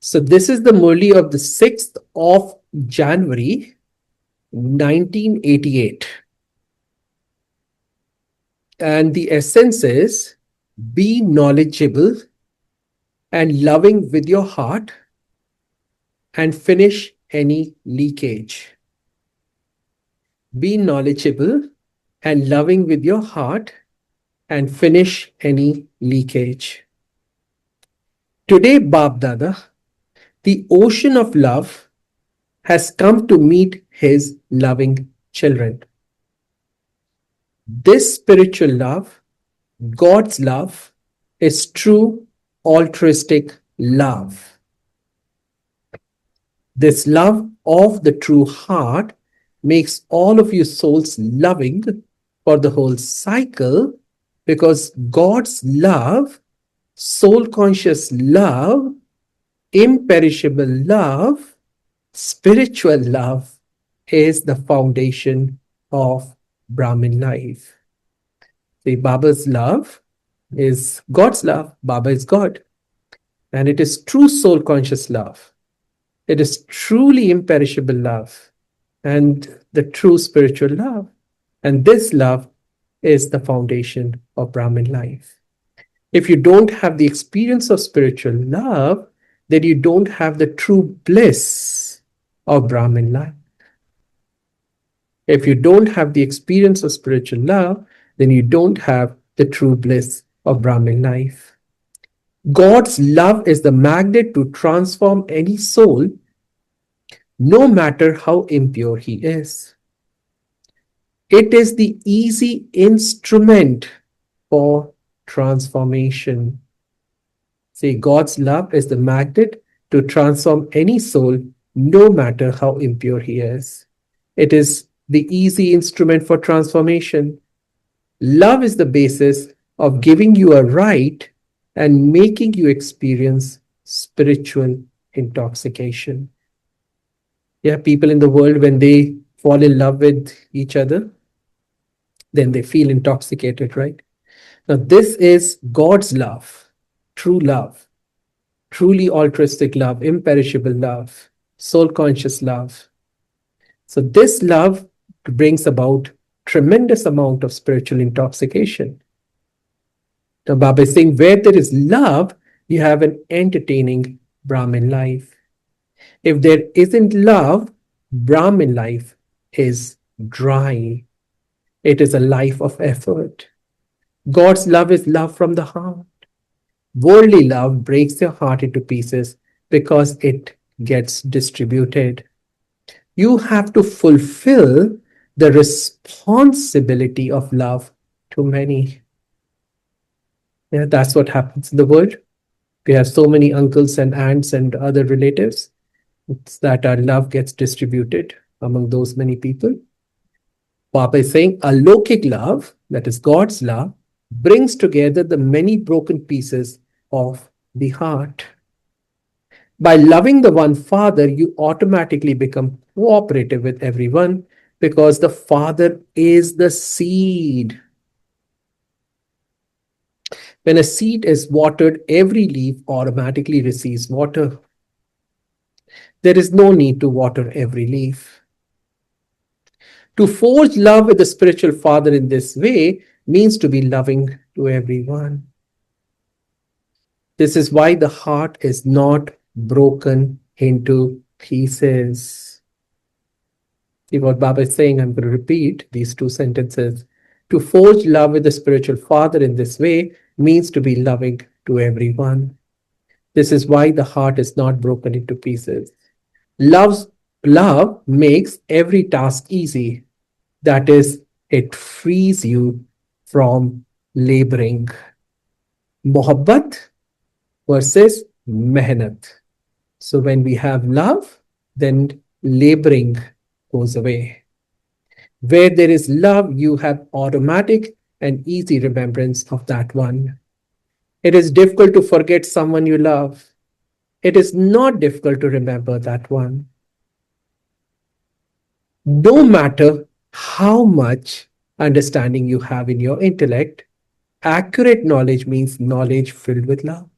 So this is the Murli of the 6th of January 1988. And the essence is be knowledgeable and loving with your heart and finish any leakage. Be knowledgeable and loving with your heart and finish any leakage. Today, Bab Dada, the ocean of love has come to meet his loving children. This spiritual love, God's love, is true altruistic love. This love of the true heart makes all of you souls loving for the whole cycle, because God's love, soul conscious love, imperishable love, spiritual love is the foundation of Brahmin life. The Baba's love is God's love. Baba is God. And it is true soul conscious love. It is truly imperishable love and the true spiritual love. And this love is the foundation of Brahmin life. If you don't have the experience of spiritual love, then you don't have the true bliss of Brahmin life. If you don't have the experience of spiritual love, then you don't have the true bliss of Brahmin life. God's love is the magnet to transform any soul, no matter how impure he is. It is the easy instrument for transformation. See, God's love is the magnet to transform any soul, no matter how impure he is. It is the easy instrument for transformation. Love is the basis of giving you a right and making you experience spiritual intoxication. Yeah, people in the world, when they fall in love with each other, then they feel intoxicated, right? Now, this is God's love, true love, truly altruistic love, imperishable love, soul conscious love. So this love brings about tremendous amount of spiritual intoxication. Now, Baba is saying, where there is love, you have an entertaining Brahmin life. If there isn't love, Brahmin life is dry. It is a life of effort. God's love is love from the heart. Worldly love breaks your heart into pieces because it gets distributed. You have to fulfill the responsibility of love to many. Yeah, that's what happens in the world. We have so many uncles and aunts and other relatives. It's that our love gets distributed among those many people. Papa is saying alokik love, that is God's love, brings together the many broken pieces of the heart. By loving the one Father, you automatically become cooperative with everyone because the Father is the seed. When a seed is watered, every leaf automatically receives water. There is no need to water every leaf. To forge love with the spiritual Father in this way means to be loving to everyone. This is why the heart is not broken into pieces. See what Baba is saying? I'm going to repeat these two sentences. To forge love with the spiritual Father in this way means to be loving to everyone. This is why the heart is not broken into pieces. Love makes every task easy. That is, it frees you from laboring. Mohabbat versus mehnat. So when we have love, then laboring goes away. Where there is love, you have automatic and easy remembrance of that one. It is difficult to forget someone you love. It is not difficult to remember that one. No matter how much understanding you have in your intellect, accurate knowledge means knowledge filled with love.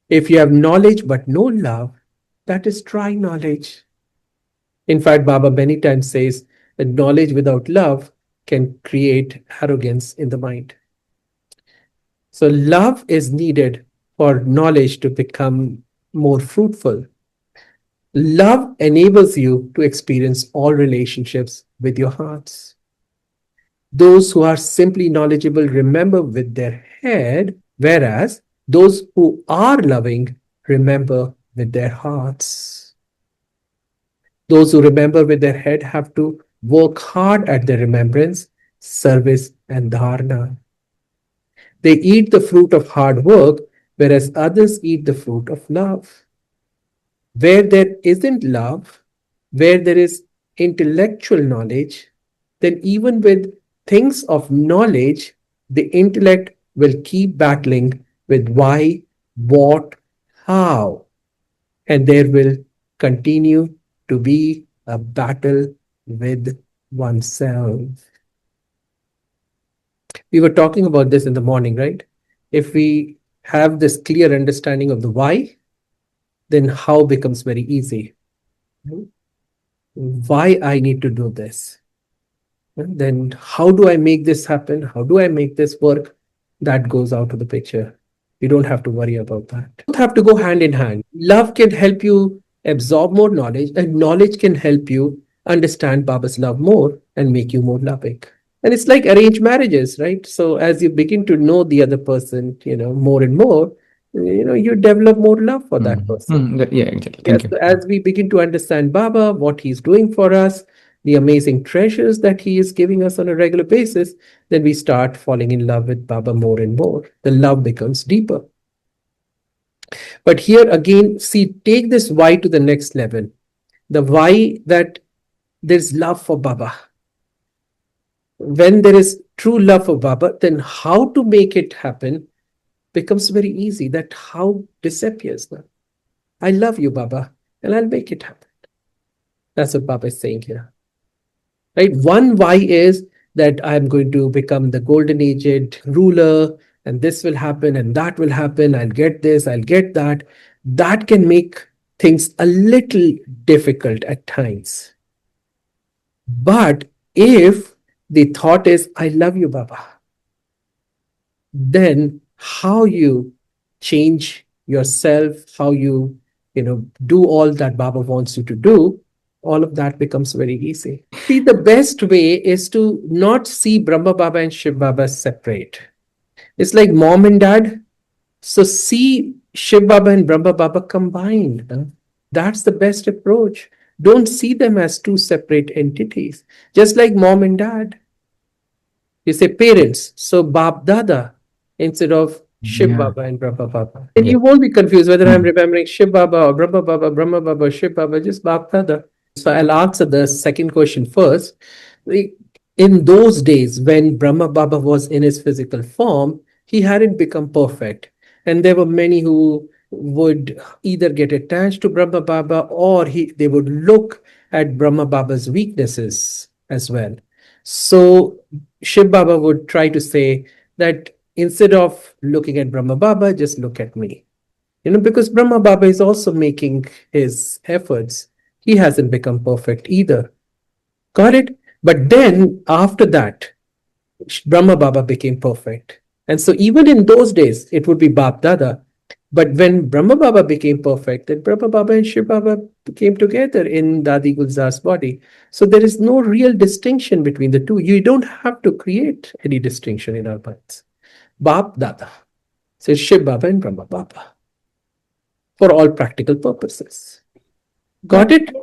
If you have knowledge but no love, that is dry knowledge. In fact, Baba many times says that knowledge without love can create arrogance in the mind. So, love is needed for knowledge to become more fruitful. Love enables you to experience all relationships with your hearts. Those who are simply knowledgeable remember with their head, whereas those who are loving remember with their hearts. Those who remember with their head have to work hard at their remembrance, service, and dharana. They eat the fruit of hard work, whereas others eat the fruit of love. Where there isn't love, where there is intellectual knowledge, then even with things of knowledge, the intellect will keep battling with why, what, how, and there will continue to be a battle with oneself. We were talking about this in the morning, right? If we have this clear understanding of the why, then how becomes very easy. Why I need to do this? And then how do I make this happen? How do I make this work? That goes out of the picture. You don't have to worry about that. Both have to go hand in hand. Love can help you absorb more knowledge, and knowledge can help you understand Baba's love more and make you more loving. And it's like arranged marriages, right? So as you begin to know the other person, more and more, you develop more love for that person. Yeah, exactly. Thank Yes, you. so as we begin to understand Baba, what he's doing for us, the amazing treasures that he is giving us on a regular basis, then we start falling in love with Baba more and more. The love becomes deeper. But here again, see, take this why to the next level. The why that there's love for Baba. When there is true love for Baba, then how to make it happen becomes very easy. That how disappears now. I love you, Baba, and I'll make it happen. That's what Baba is saying here. Right? One why is that I'm going to become the golden aged ruler, and this will happen, and that will happen. I'll get this, I'll get that. That can make things a little difficult at times. But if the thought is, I love you, Baba, then how you change yourself, how you do all that Baba wants you to do, all of that becomes very easy. See, the best way is to not see Brahma Baba and Shiv Baba separate. It's like mom and dad. So see Shiv Baba and Brahma Baba combined. That's the best approach. Don't see them as two separate entities. Just like mom and dad. You say parents, so Bab Dada instead of Shiv Yeah. Baba and Brahma Baba. And Yeah. you won't be confused whether I'm remembering Shiv Baba or Brahma Baba, Shiv Baba, just Bab Dada. So I'll answer the second question first. In those days, when Brahma Baba was in his physical form, he hadn't become perfect. And there were many who would either get attached to Brahma Baba or they would look at Brahma Baba's weaknesses as well. So Shiv Baba would try to say that instead of looking at Brahma Baba, just look at me. Because Brahma Baba is also making his efforts. He hasn't become perfect either. Got it? But then after that, Brahma Baba became perfect. And so even in those days, it would be Bab Dada. But when Brahma Baba became perfect, then Brahma Baba and Shiv Baba came together in Dadi Gulzar's body. So there is no real distinction between the two. You don't have to create any distinction in our minds. Bab Dada. So it's Shiv Baba and Brahma Baba for all practical purposes. Got it?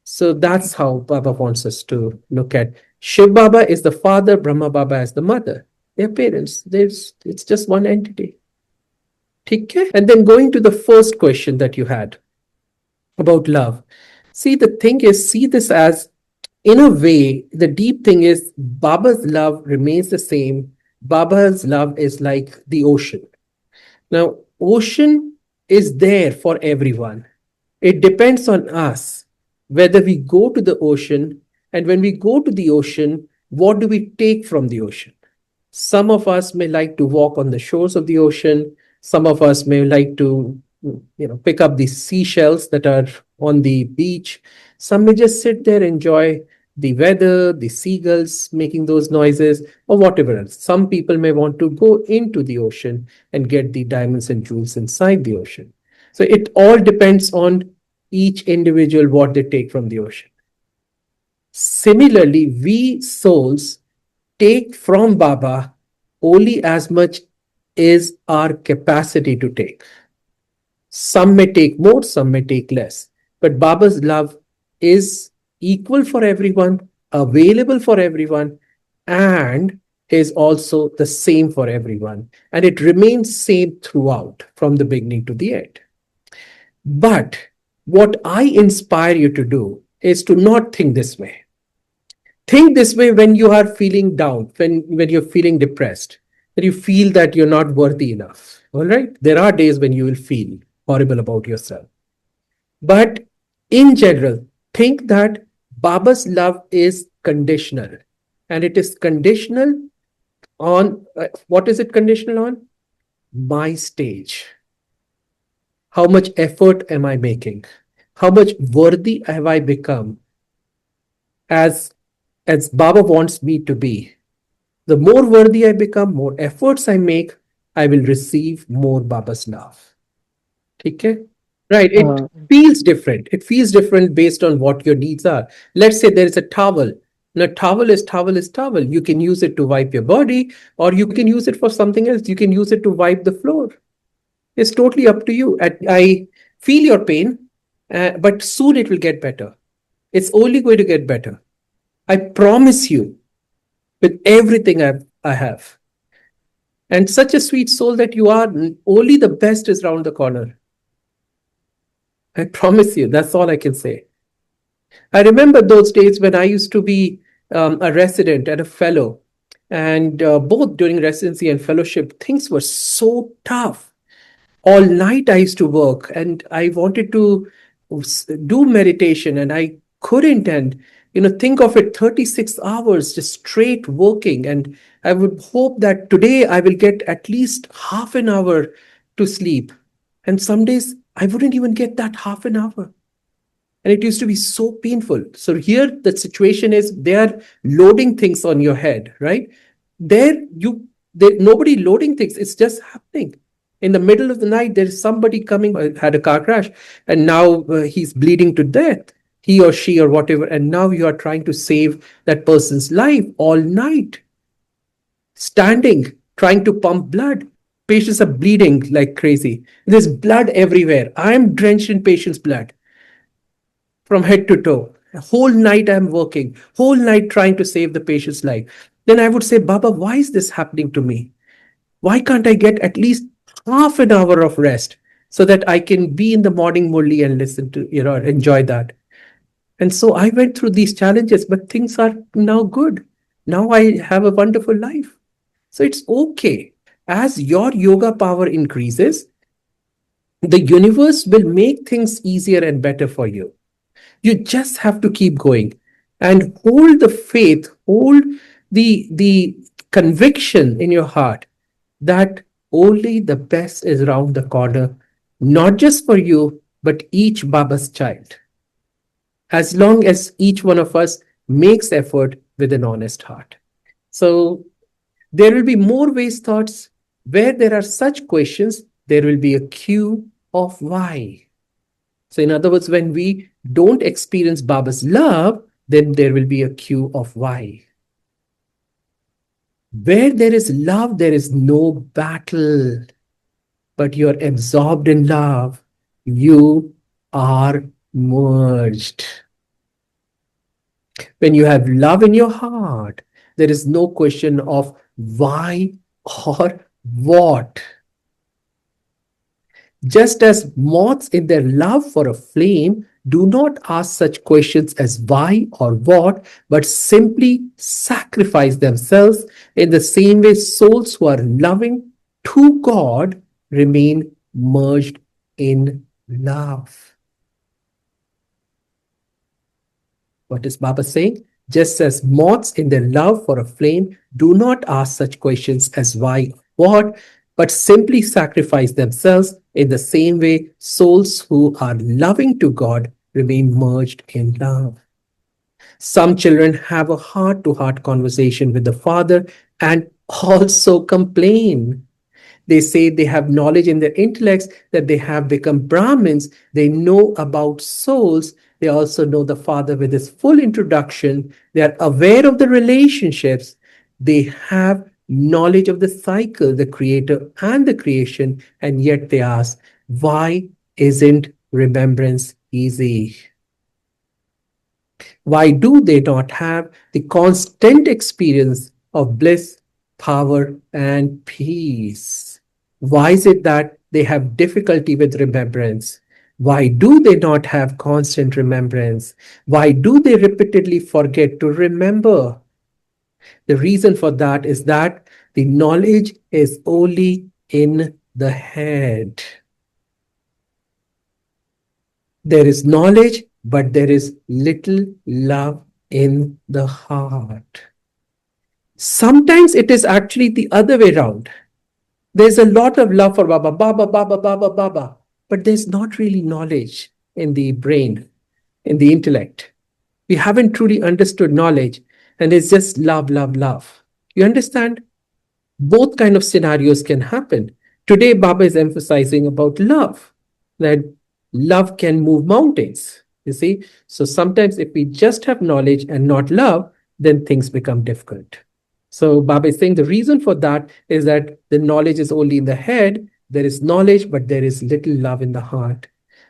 So that's how Baba wants us to look at. Shiv Baba is the father, Brahma Baba is the mother. They're parents. It's just one entity. Okay? And then going to the first question that you had about love. See, the thing is, see this as, in a way, the deep thing is Baba's love remains the same. Baba's love is like the ocean. Now, ocean is there for everyone. It depends on us whether we go to the ocean, and when we go to the ocean, what do we take from the ocean? Some of us may like to walk on the shores of the ocean. Some of us may like to, pick up the seashells that are on the beach. Some may just sit there, enjoy the weather, the seagulls making those noises, or whatever else. Some people may want to go into the ocean and get the diamonds and jewels inside the ocean. So it all depends on each individual what they take from the ocean. Similarly, we souls take from Baba only as much is our capacity to take. Some may take more, some may take less. But Baba's love is equal for everyone, available for everyone, and is also the same for everyone. And it remains same throughout, from the beginning to the end. But what I inspire you to do is to not think this way. Think this way when you are feeling down, when you're feeling depressed, when you feel that you're not worthy enough. All right. There are days when you will feel horrible about yourself. But in general, think that Baba's love is conditional. And it is conditional on what is it conditional on? My stage. How much effort am I making? How much worthy have I become as Baba wants me to be? The more worthy I become, more efforts I make, I will receive more Baba's love. Okay? Right. It Uh, feels different. It feels different based on what your needs are. Let's say there is a towel. Now, towel is towel. You can use it to wipe your body, or you can use it for something else. You can use it to wipe the floor. It's totally up to you. I feel your pain, but soon it will get better. It's only going to get better. I promise you, with everything I have. And such a sweet soul that you are, only the best is round the corner. I promise you, that's all I can say. I remember those days when I used to be a resident and a fellow, and both during residency and fellowship, things were so tough. All night I used to work, and I wanted to do meditation, and I couldn't. And think of it, 36 hours just straight working, and I would hope that today I will get at least half an hour to sleep. And some days I wouldn't even get that half an hour, and it used to be so painful. So here the situation is, they are loading things on your head, right? There nobody loading things, it's just happening. In the middle of the night, there's somebody coming, had a car crash, and now he's bleeding to death, he or she or whatever, and now you are trying to save that person's life all night, standing, trying to pump blood. Patients are bleeding like crazy, there's blood everywhere, I'm drenched in patient's blood from head to toe. A whole night I'm working, whole night trying to save the patient's life. Then I would say, Baba, why is this happening to me? Why can't I get at least half an hour of rest so that I can be in the morning Murli and listen to, enjoy that? And so I went through these challenges, but things are now good. Now I have a wonderful life. So it's okay. As your yoga power increases, the universe will make things easier and better for you. You just have to keep going and hold the faith, hold the conviction in your heart that only the best is around the corner, not just for you, but each Baba's child. As long as each one of us makes effort with an honest heart. So there will be more waste thoughts. Where there are such questions, there will be a queue of why. So, in other words, when we don't experience Baba's love, then there will be a queue of why. Where there is love, there is no battle, but you're absorbed in love. You are merged. When you have love in your heart, there is no question of why or what. Just as moths in their love for a flame do not ask such questions as why or what, but simply sacrifice themselves, in the same way, souls who are loving to God remain merged in love. What is Baba saying? Just as moths in their love for a flame do not ask such questions as why, what, but simply sacrifice themselves in the same way souls who are loving to God remain merged in love. Some children have a heart to heart conversation with the Father and also complain. They say they have knowledge in their intellects, that they have become Brahmins. They know about souls. They also know the Father with his full introduction. They are aware of the relationships. They have knowledge of the cycle, the creator and the creation. And yet they ask, why isn't remembrance easy? Why do they not have the constant experience of bliss, power, and peace? Why is it that they have difficulty with remembrance? Why do they not have constant remembrance? Why do they repeatedly forget to remember? The reason for that is that the knowledge is only in the head. There is knowledge, but there is little love in the heart. Sometimes it is actually the other way around. There's a lot of love for Baba, Baba, Baba, Baba, Baba, but there's not really knowledge in the brain, in the intellect. We haven't truly understood knowledge, and it's just love, love, love. You understand? Both kind of scenarios can happen. Today, Baba is emphasizing about love, that love can move mountains. You see, so sometimes if we just have knowledge and not love, then things become difficult. So Baba is saying the reason for that is that the knowledge is only in the head. There is knowledge, but there is little love in the heart.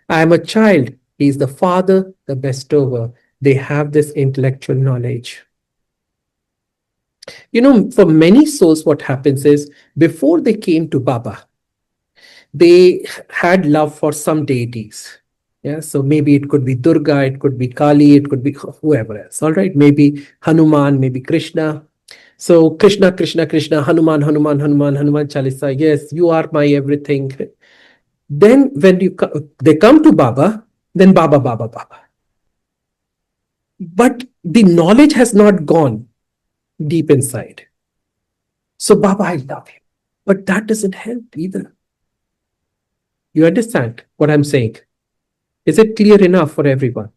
I am a child. He is the father, the bestower. They have this intellectual knowledge. You know, for many souls, what happens is before they came to Baba, they had love for some deities. Yeah, so maybe it could be Durga, it could be Kali, it could be whoever else. All right, maybe Hanuman, maybe Krishna. So Krishna, Krishna, Krishna, Hanuman, Hanuman, Hanuman, Hanuman Chalisa. Yes, you are my everything. Then when they come to Baba, then Baba, Baba, Baba. But the knowledge has not gone deep inside. So Baba, I love you. But that doesn't help either. You understand what I'm saying? Is it clear enough for everyone?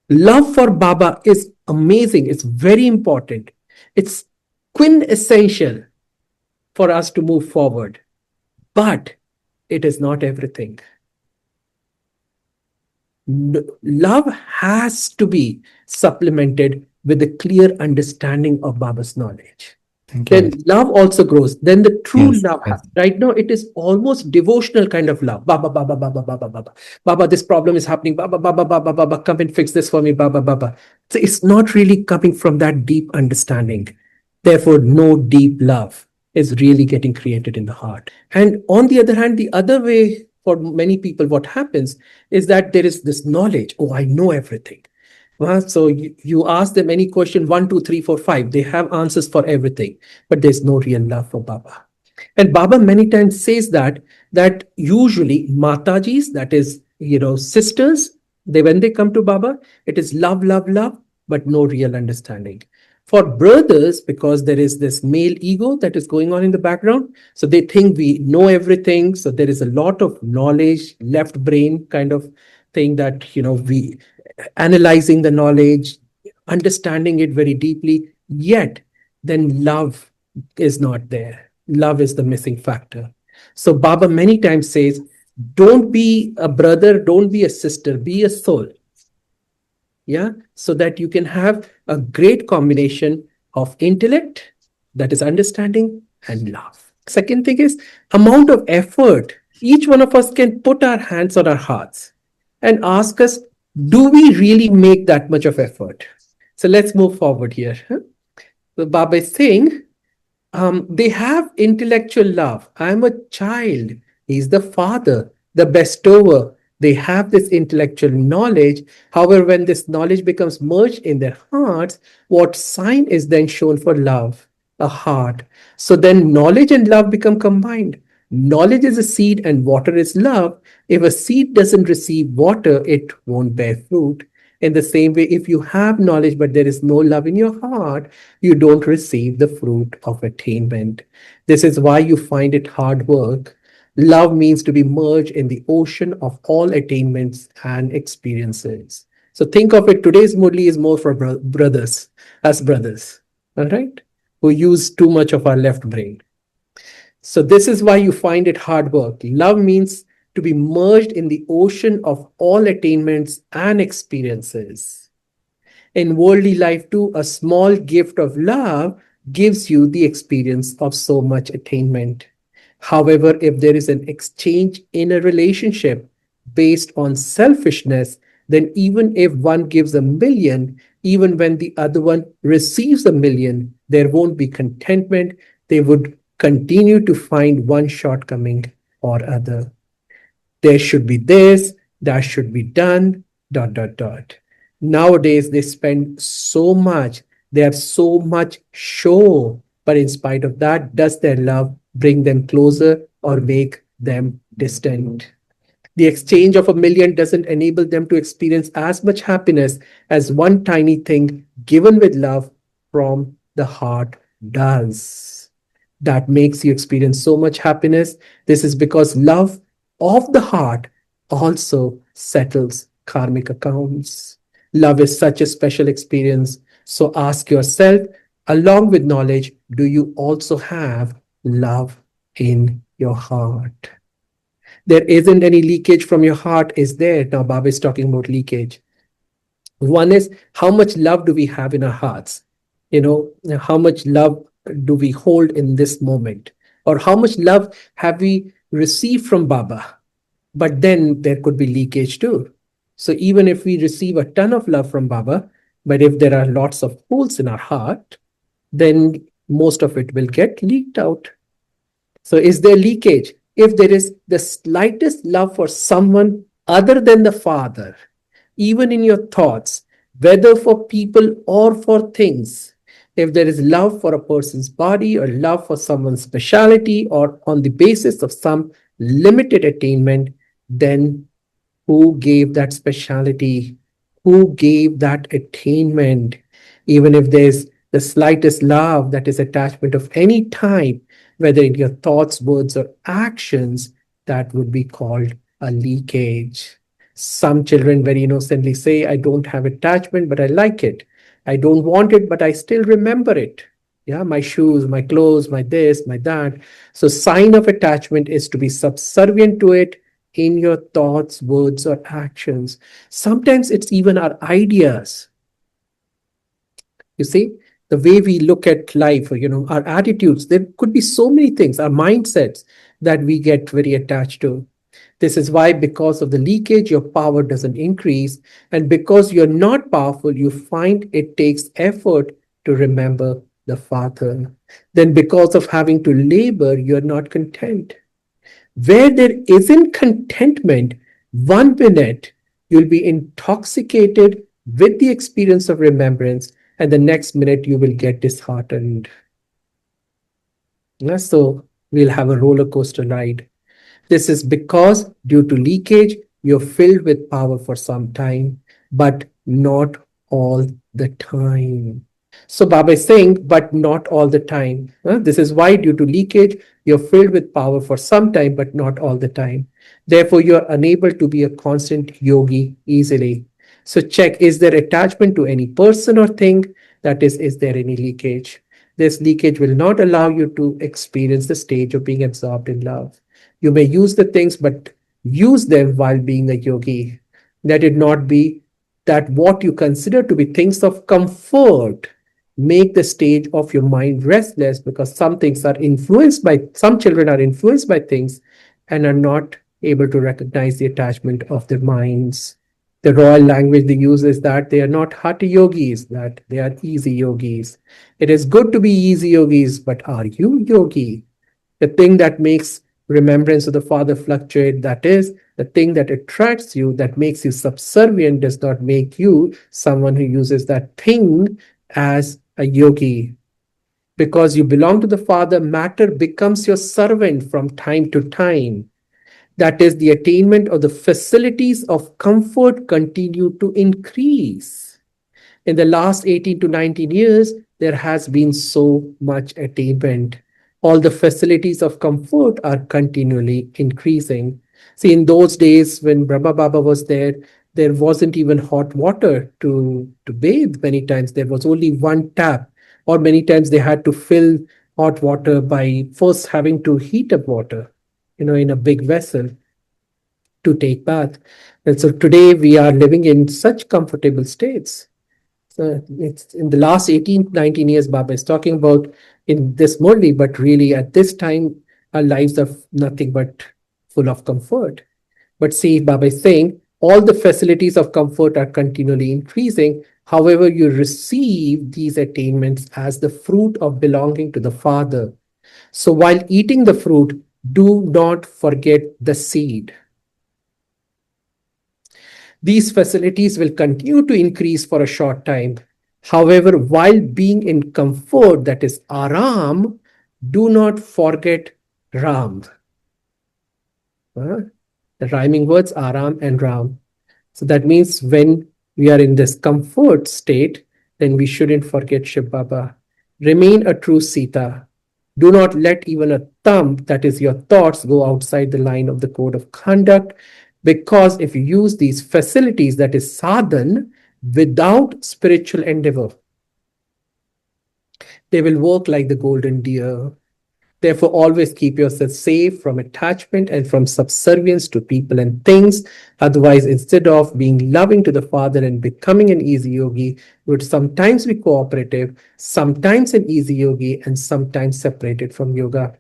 Love for Baba is amazing. It's very important. It's quintessential for us to move forward. But it is not everything. Love has to be supplemented with a clear understanding of Baba's knowledge. Then love also grows. Then the true love. Right now, it is almost devotional kind of love. Baba, Baba, Baba, Baba, Baba. Baba, this problem is happening. Baba, Baba, Baba, Baba, come and fix this for me. Baba, Baba. So it's not really coming from that deep understanding. Therefore, no deep love is really getting created in the heart. And on the other hand, the other way for many people, what happens is that there is this knowledge. Oh, I know everything. Well, so you ask them any question, 1, 2, 3, 4, 5, they have answers for everything, but there's no real love for Baba. And Baba many times says that usually Matajis, that is, sisters, when they come to Baba, it is love, love, love, but no real understanding. For brothers, because there is this male ego that is going on in the background, so they think we know everything. So there is a lot of knowledge, left brain kind of thing that, we analyzing the knowledge, understanding it very deeply, yet then love is not there. Love is the missing factor. So Baba many times says, don't be a brother, don't be a sister, be a soul. Yeah, so that you can have a great combination of intellect, that is understanding, and love. Second thing is amount of effort. Each one of us can put our hands on our hearts and ask us, do we really make that much of effort? So let's move forward here. So Baba is saying, they have intellectual love. I'm a child. He's the father, the bestower. They have this intellectual knowledge. However, when this knowledge becomes merged in their hearts, what sign is then shown for love? A heart. So then knowledge and love become combined. Knowledge is a seed and water is love. If a seed doesn't receive water, it won't bear fruit. In the same way, if you have knowledge but there is no love in your heart, you don't receive the fruit of attainment. This is why you find it hard work. Love means to be merged in the ocean of all attainments and experiences. So think of it, today's Murli is more for brothers, us brothers, all right, who use too much of our left brain. So this is why you find it hard work. Love means to be merged in the ocean of all attainments and experiences. In worldly life, too, a small gift of love gives you the experience of so much attainment. However, if there is an exchange in a relationship based on selfishness, then even if one gives a million, even when the other one receives a million, there won't be contentment. They would continue to find one shortcoming or other. There should be this, that should be done, dot, dot, dot. Nowadays, they spend so much, they have so much show, but in spite of that, does their love bring them closer or make them distant? The exchange of a million doesn't enable them to experience as much happiness as one tiny thing given with love from the heart does. That makes you experience so much happiness. This is because love of the heart also settles karmic accounts. Love is such a special experience. So ask yourself, along with knowledge, do you also have love in your heart? There isn't any leakage from your heart, is there? Now, Baba is talking about leakage. One is, how much love do we have in our hearts? How much love do we hold in this moment? Or how much love have we received from Baba? But then there could be leakage too. So even if we receive a ton of love from Baba, but if there are lots of holes in our heart, then most of it will get leaked out. So is there leakage? If there is the slightest love for someone other than the Father, even in your thoughts, whether for people or for things, if there is love for a person's body or love for someone's speciality or on the basis of some limited attainment, then who gave that speciality? Who gave that attainment? Even if there's the slightest love, that is attachment of any type, whether in your thoughts, words, or actions, that would be called a leakage. Some children very innocently say, I don't have attachment, but I like it. I don't want it, but I still remember it. Yeah, my shoes, my clothes, my this, my that. So sign of attachment is to be subservient to it in your thoughts, words, or actions. Sometimes it's even our ideas. You see, the way we look at life, or, our attitudes, there could be so many things, our mindsets that we get very attached to. This is why, because of the leakage, your power doesn't increase. And because you're not powerful, you find it takes effort to remember the Father. Then, because of having to labor, you're not content. Where there isn't contentment, 1 minute you'll be intoxicated with the experience of remembrance, and the next minute you will get disheartened. Yeah, so we'll have a roller coaster ride. This is because due to leakage, you're filled with power for some time, but not all the time. So Baba is saying, but not all the time. This is why, due to leakage, you're filled with power for some time, but not all the time. Therefore, you're unable to be a constant yogi easily. So check, is there attachment to any person or thing? That is there any leakage? This leakage will not allow you to experience the stage of being absorbed in love. You may use the things, but use them while being a yogi. Let it not be that what you consider to be things of comfort make the stage of your mind restless, because some children are influenced by things and are not able to recognize the attachment of their minds. The royal language they use is that they are not hatha yogis, that they are easy yogis. It is good to be easy yogis, but are you yogi? The thing that makes remembrance of the Father fluctuate, that is, the thing that attracts you, that makes you subservient, does not make you someone who uses that thing as a yogi. Because you belong to the Father, matter becomes your servant from time to time. That is, the attainment of the facilities of comfort continue to increase. In the last 18 to 19 years, there has been so much attainment. All the facilities of comfort are continually increasing. See, in those days when Brahma Baba was there wasn't even hot water to bathe many times. There was only one tap, or many times they had to fill hot water by first having to heat up water, in a big vessel to take bath. And so today we are living in such comfortable states. So it's in the last 18, 19 years, Baba is talking about in this Murli, but really at this time, our lives are nothing but full of comfort. But see, Baba is saying all the facilities of comfort are continually increasing. However, you receive these attainments as the fruit of belonging to the Father. So while eating the fruit, do not forget the seed. These facilities will continue to increase for a short time. However, while being in comfort, that is Aram, do not forget Ram. The rhyming words Aram and Ram. So that means when we are in this comfort state, then we shouldn't forget Shiv Baba. Remain a true Sita. Do not let even a thumb, that is your thoughts, go outside the line of the code of conduct. Because if you use these facilities, that is sadhan, without spiritual endeavor, they will work like the golden deer. Therefore, always keep yourself safe from attachment and from subservience to people and things. Otherwise, instead of being loving to the Father and becoming an easy yogi, you would sometimes be cooperative, sometimes an easy yogi, and sometimes separated from yoga.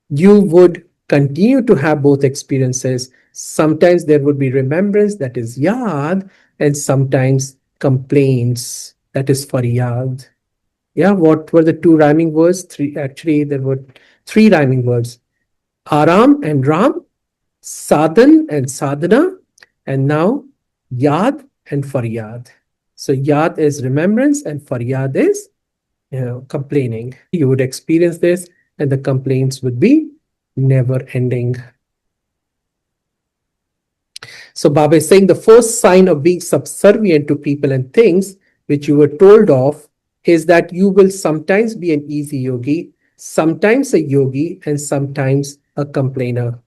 You would continue to have both experiences. Sometimes there would be remembrance, that is yad, and sometimes complaints, that is faryad. Yeah, what were the two rhyming words? Three, actually, there were three rhyming words: Aram and Ram, Sadhan and Sadhana, and now Yad and Faryad. So Yad is remembrance and Faryad is complaining. You would experience this, and the complaints would be never ending. So Baba is saying the first sign of being subservient to people and things, which you were told of, is that you will sometimes be an easy yogi, sometimes a yogi, and sometimes a complainer.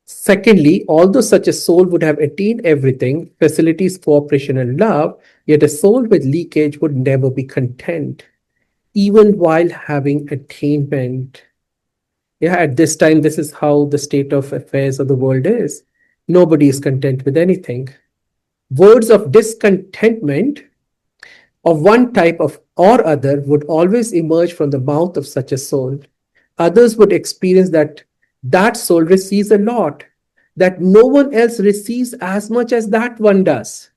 Secondly, although such a soul would have attained everything, facilities, cooperation, and love, yet a soul with leakage would never be content, even while having attainment. Yeah, at this time, this is how the state of affairs of the world is. Nobody is content with anything. Words of discontentment of one type of or other would always emerge from the mouth of such a soul. Others would experience that that soul receives a lot, that no one else receives as much as that one does.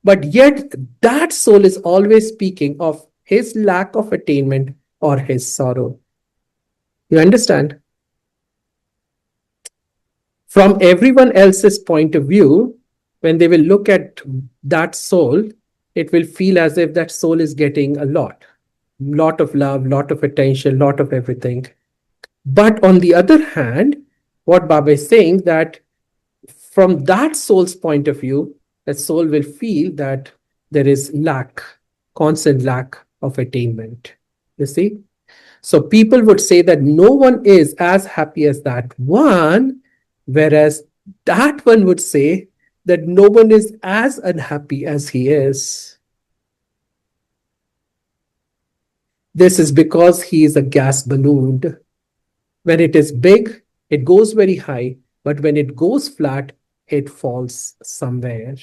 But yet, that soul is always speaking of his lack of attainment or his sorrow. You understand? From everyone else's point of view, when they will look at that soul, it will feel as if that soul is getting a lot of love, lot of attention, lot of everything. But on the other hand, what Baba is saying that from that soul's point of view, that soul will feel that there is lack, constant lack of attainment. You see? So people would say that no one is as happy as that one, whereas that one would say that no one is as unhappy as he is. This is because he is a gas balloon. When it is big, it goes very high, but when it goes flat, it falls somewhere.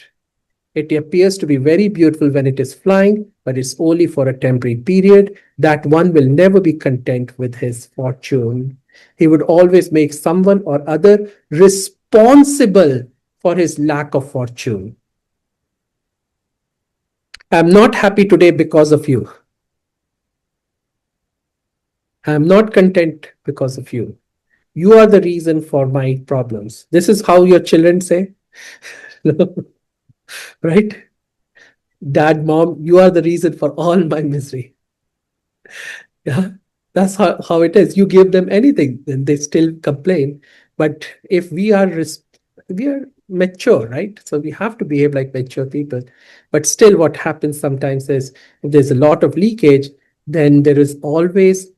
It appears to be very beautiful when it is flying, but it's only for a temporary period. That one will never be content with his fortune. He would always make someone or other responsible for his lack of fortune. I'm not happy today because of you. I'm not content because of you. You are the reason for my problems. This is how your children say, right? Dad, mom, you are the reason for all my misery. Yeah, that's how it is. You give them anything, and they still complain. But if we are mature, right? So we have to behave like mature people. But still, what happens sometimes is if there's a lot of leakage, then there is always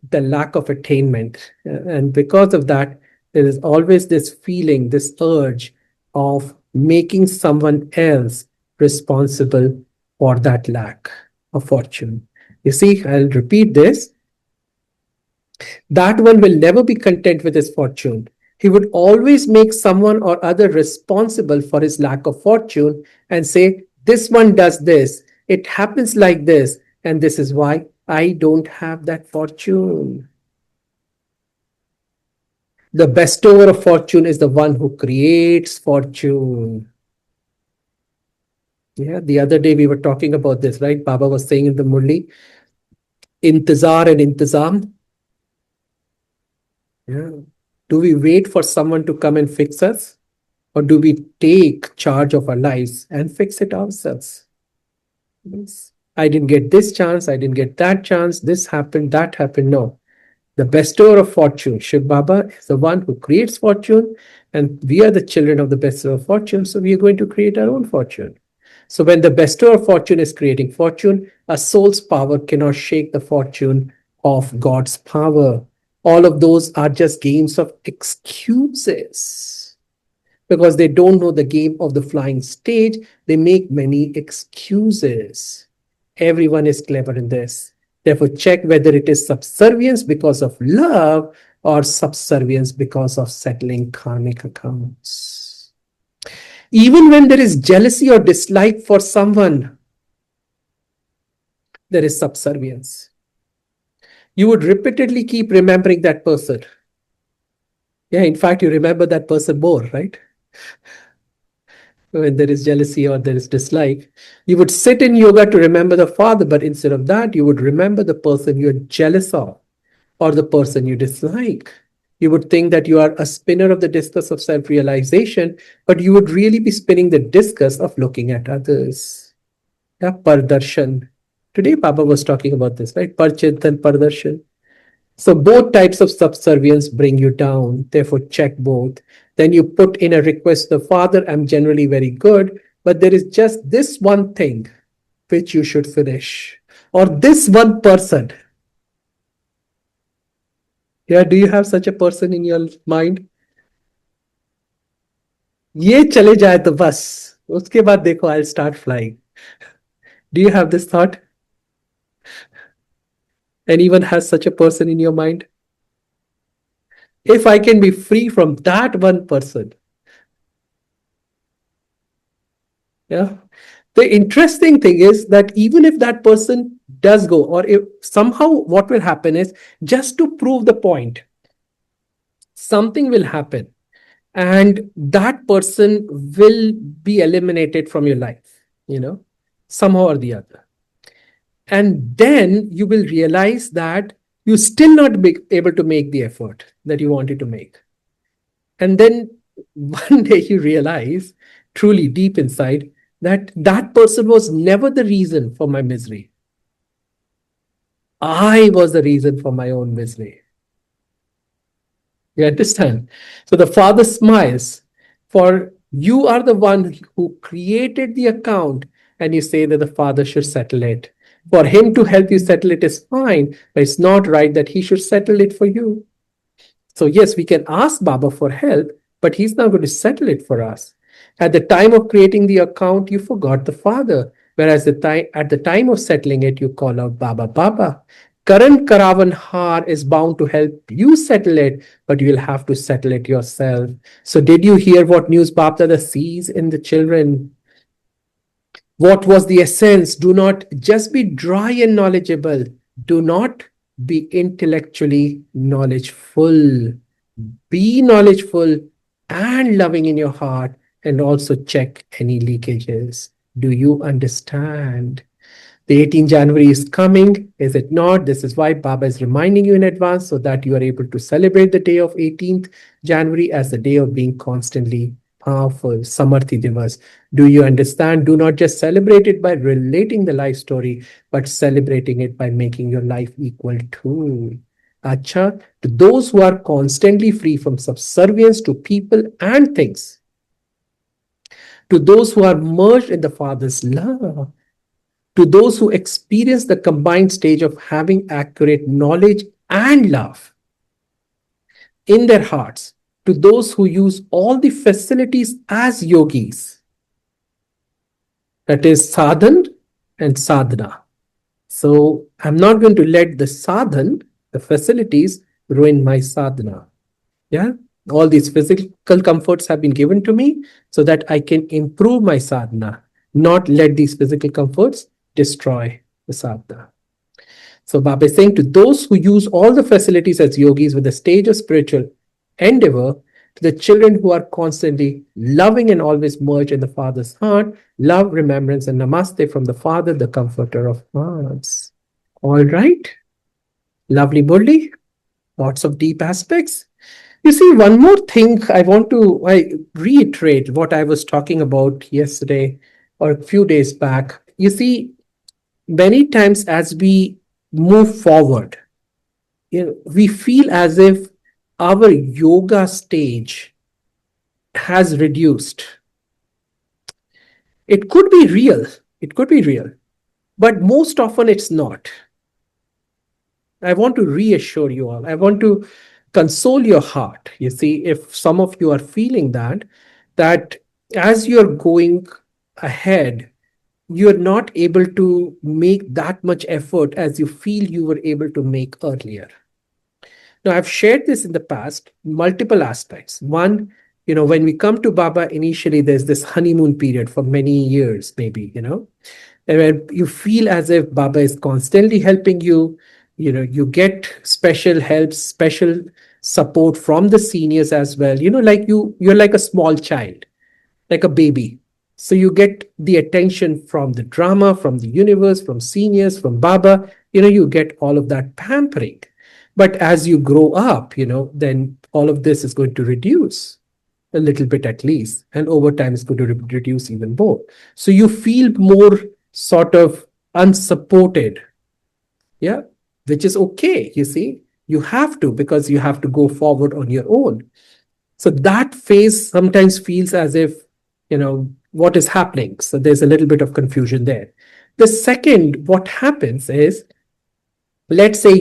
the lack of attainment. And because of that, there is always this feeling, this urge of making someone else responsible for that lack of fortune. You see, I'll repeat this, that one will never be content with his fortune. He would always make someone or other responsible for his lack of fortune and say, this one does this, it happens like this, and this is why I don't have that fortune. The bestower of fortune is the one who creates fortune. Yeah, the other day we were talking about this, right? Baba was saying in the Murli, intizar and intizam. Yeah. Do we wait for someone to come and fix us? Or do we take charge of our lives and fix it ourselves? Yes. I didn't get this chance, I didn't get that chance, this happened, that happened. No. The bestower of fortune, Shiv Baba, is the one who creates fortune, and we are the children of the bestower of fortune, so we are going to create our own fortune. So when the bestower of fortune is creating fortune, a soul's power cannot shake the fortune of God's power. All of those are just games of excuses. Because they don't know the game of the flying stage, they make many excuses. Everyone is clever in this. Therefore, check whether it is subservience because of love or subservience because of settling karmic accounts. Even when there is jealousy or dislike for someone, there is subservience. You would repeatedly keep remembering that person. Yeah, in fact, you remember that person more, right? When there is jealousy or there is dislike, you would sit in yoga to remember the father, but instead of that, you would remember the person you're jealous of or the person you dislike. You would think that you are a spinner of the discus of self realization, but you would really be spinning the discus of looking at others. Yeah, pardarshan. Today, Baba was talking about this, right? Parchintan, pardarshan. So both types of subservience bring you down. Therefore, check both. Then you put in a request to the Father, I'm generally very good, but there is just this one thing which you should finish. Or this one person. Yeah, do you have such a person in your mind? ये चले जाए तो बस उसके बाद देखो I'll start flying. Do you have this thought? Anyone has such a person in your mind? If I can be free from that one person, yeah. The interesting thing is that even if that person does go, or if somehow what will happen is just to prove the point, something will happen and that person will be eliminated from your life, somehow or the other. And then you will realize that you still not be able to make the effort that you wanted to make. And then one day you realize, truly deep inside, that that person was never the reason for my misery. I was the reason for my own misery. You understand? So the father smiles, for you are the one who created the account, and you say that the father should settle it. For him to help you settle it is fine, but it's not right that he should settle it for you. So, yes, we can ask Baba for help, but he's not going to settle it for us. At the time of creating the account, you forgot the father, whereas at the time of settling it, you call out Baba, Baba. Current Karavan Har is bound to help you settle it, but you'll have to settle it yourself. So, did you hear what news Bapdada sees in the children? What was the essence? Do not just be dry and knowledgeable. Do not be intellectually knowledgeful. Be knowledgeful and loving in your heart, and also check any leakages. Do you understand? The 18th January is coming, is it not? This is why Baba is reminding you in advance so that you are able to celebrate the day of 18th January as the day of being constantly powerful. Samarthi Divas. Do you understand? Do not just celebrate it by relating the life story, but celebrating it by making your life equal to. Acha, to those who are constantly free from subservience to people and things, to those who are merged in the Father's love, to those who experience the combined stage of having accurate knowledge and love in their hearts, to those who use all the facilities as yogis, that is sadhan and sadhana. So I'm not going to let the sadhan, the facilities, ruin my sadhana. Yeah, all these physical comforts have been given to me so that I can improve my sadhana, not let these physical comforts destroy the sadhana. So Baba is saying to those who use all the facilities as yogis with the stage of spiritual endeavor, to the children who are constantly loving and always merged in the Father's heart, love, remembrance, and namaste from the Father, the comforter of hearts. All right, lovely Murli, lots of deep aspects. You see, one more thing I reiterate what I was talking about yesterday or a few days back. You see, many times as we move forward, we feel as if our yoga stage has reduced. It could be real. It could be real. But most often it's not. I want to reassure you all. I want to console your heart. You see, if some of you are feeling that as you're going ahead, you're not able to make that much effort as you feel you were able to make earlier. Now, I've shared this in the past, multiple aspects. One, when we come to Baba, initially there's this honeymoon period for many years, maybe, and where you feel as if Baba is constantly helping you. You get special help, special support from the seniors as well. Like you're like a small child, like a baby. So you get the attention from the drama, from the universe, from seniors, from Baba. You get all of that pampering. But as you grow up, then all of this is going to reduce a little bit at least. And over time, it's going to reduce even more. So you feel more sort of unsupported. Yeah, which is okay. You see, you have to, because you have to go forward on your own. So that phase sometimes feels as if, what is happening? So there's a little bit of confusion there. The second, what happens is, let's say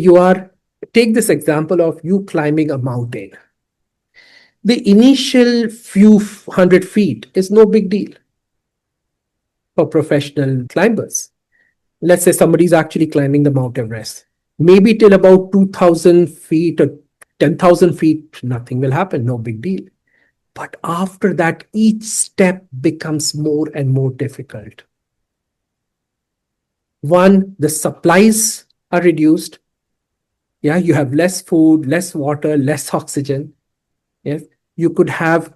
take this example of you climbing a mountain. The initial few 100 feet is no big deal for professional climbers. Let's say somebody's actually climbing the Mount Everest. Maybe till about 2,000 feet or 10,000 feet, nothing will happen, no big deal. But after that, each step becomes more and more difficult. One, the supplies are reduced. Yeah, you have less food, less water, less oxygen. Yes, you could have,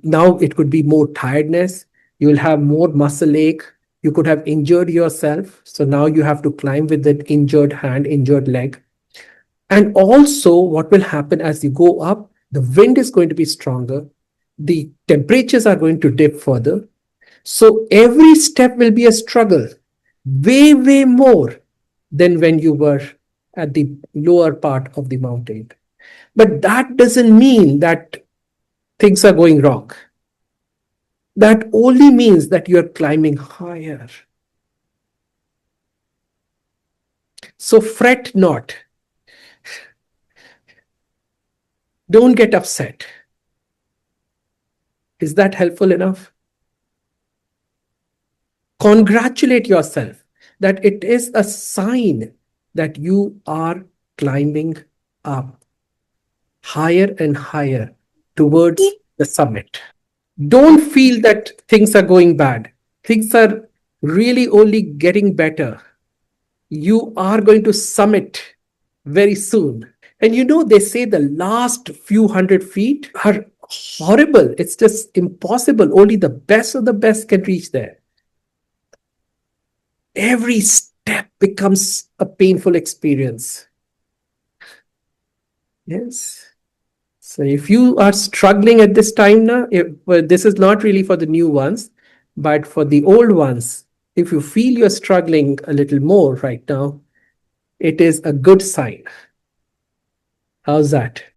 now it could be more tiredness. You will have more muscle ache. You could have injured yourself. So now you have to climb with an injured hand, injured leg. And also, what will happen as you go up, the wind is going to be stronger. The temperatures are going to dip further. So every step will be a struggle, way, way more than when you were at the lower part of the mountain. But that doesn't mean that things are going wrong. That only means that you're climbing higher. So fret not. Don't get upset. Is that helpful enough? Congratulate yourself that it is a sign that you are climbing up higher and higher towards the summit. Don't feel that things are going bad. Things are really only getting better. You are going to summit very soon. And they say the last few 100 feet are horrible. It's just impossible. Only the best of the best can reach there. Every step becomes a painful experience. Yes. So if you are struggling at this time now, this is not really for the new ones, but for the old ones, if you feel you're struggling a little more right now, it is a good sign. How's that?